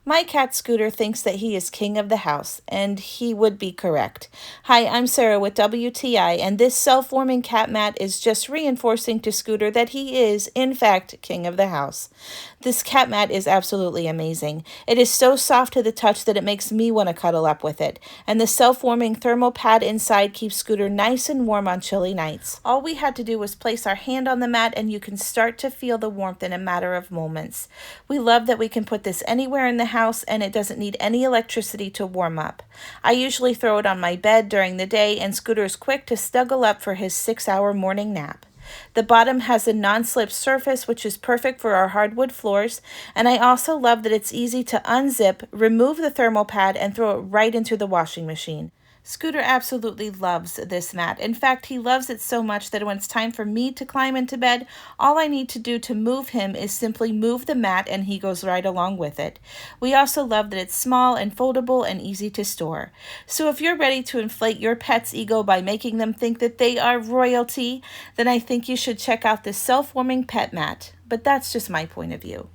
My cat Scooter thinks that he is king of the house, and he would be correct. Hi, I'm Sarah with WTI, and this self-warming cat mat is just reinforcing to Scooter that he is, in fact, king of the house. This cat mat is absolutely amazing. It is so soft to the touch that it makes me want to cuddle up with it, and the self-warming thermal pad inside keeps Scooter nice and warm on chilly nights. All we had to do was place our hand on the mat, and you can start to feel the warmth in a matter of moments. We love that we can put this anywhere in the house and it doesn't need any electricity to warm up. I usually throw it on my bed during the day and Scooter is quick to snuggle up for his 6-hour morning nap. The bottom has a non-slip surface which is perfect for our hardwood floors, and I also love that it's easy to unzip, remove the thermal pad, and throw it right into the washing machine. Scooter absolutely loves this mat. In fact, he loves it so much that when it's time for me to climb into bed, all I need to do to move him is simply move the mat and he goes right along with it. We also love that it's small and foldable and easy to store. So if you're ready to inflate your pet's ego by making them think that they are royalty, then I think you should check out this self-warming pet mat. But that's just my point of view.